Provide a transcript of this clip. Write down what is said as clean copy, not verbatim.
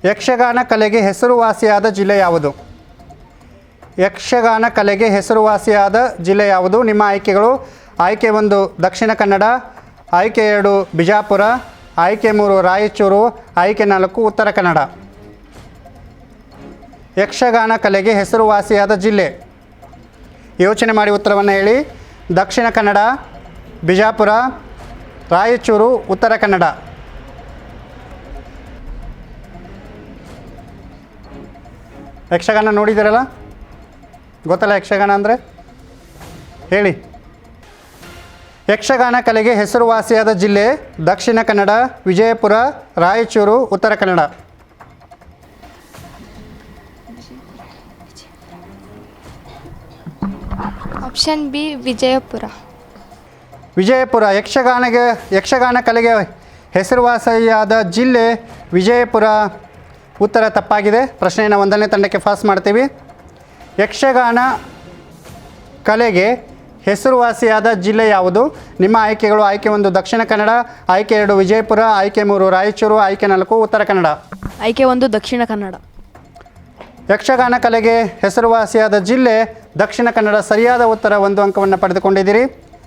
ಯಕ್ಷಗಾನ ಕಲೆಗೆ ಹೆಸರುವಾಸಿಯಾದ ಜಿಲ್ಲೆ ಯಾವುದು? ಯಕ್ಷಗಾನ ಕಲೆಗೆ ಹೆಸರುವಾಸಿಯಾದ ಜಿಲ್ಲೆ ಯಾವುದು? ನಿಮ್ಮ ಆಯ್ಕೆಗಳು: ಆಯ್ಕೆ 1 ದಕ್ಷಿಣ ಕನ್ನಡ, ಆಯ್ಕೆ 2 ಬಿಜಾಪುರ, ಆಯ್ಕೆ 3 ರಾಯಚೂರು, ಆಯ್ಕೆ 4 ಉತ್ತರ ಕನ್ನಡ. ಯಕ್ಷಗಾನ ಕಲೆಗೆ ಹೆಸರುವಾಸಿಯಾದ ಜಿಲ್ಲೆ. ಯೋಚನೆ ಮಾಡಿ ಉತ್ತರವನ್ನು ಹೇಳಿ. ದಕ್ಷಿಣ ಕನ್ನಡ, ಬಿಜಾಪುರ, ರಾಯಚೂರು, ಉತ್ತರ ಕನ್ನಡ. ಯಕ್ಷಗಾನ ನೋಡಿದ್ದೀರಲ್ಲ? ಗೊತ್ತಲ್ಲ ಯಕ್ಷಗಾನ ಅಂದರೆ? ಹೇಳಿ. ಯಕ್ಷಗಾನ ಕಲೆಗೆ ಹೆಸರುವಾಸಿಯಾದ ಜಿಲ್ಲೆ ದಕ್ಷಿಣ ಕನ್ನಡ, ವಿಜಯಪುರ, ರಾಯಚೂರು, ಉತ್ತರ ಕನ್ನಡ. Option B Vijayapura. ವಿಜಯಪುರ. ಯಕ್ಷಗಾನ ಕಲೆಗೆ ಹೆಸರುವಾಸಿಯಾದ ಜಿಲ್ಲೆ ವಿಜಯಪುರ. ಉತ್ತರ ತಪ್ಪಾಗಿದೆ. ಪ್ರಶ್ನೆಯನ್ನು 1ನೇ ತಂಡಕ್ಕೆ ಪಾಸ್ ಮಾಡ್ತೀವಿ. ಯಕ್ಷಗಾನ ಕಲೆಗೆ ಹೆಸರುವಾಸಿಯಾದ ಜಿಲ್ಲೆ ಯಾವುದು? ನಿಮ್ಮ ಆಯ್ಕೆಗಳು: ಆಯ್ಕೆ 1 ದಕ್ಷಿಣ ಕನ್ನಡ, ಆಯ್ಕೆ 2 ವಿಜಯಪುರ, ಆಯ್ಕೆ 3 ರಾಯಚೂರು, ಆಯ್ಕೆ 4 ಉತ್ತರ ಕನ್ನಡ. ಆಯ್ಕೆ 1 ದಕ್ಷಿಣ ಕನ್ನಡ. ಯಕ್ಷಗಾನ ಕಲೆಗೆ ಹೆಸರುವಾಸಿಯಾದ ಜಿಲ್ಲೆ ದಕ್ಷಿಣ ಕನ್ನಡ. ಸರಿಯಾದ ಉತ್ತರ. 1 ಅಂಕವನ್ನು ಪಡೆದುಕೊಂಡಿದ್ದೀರಿ.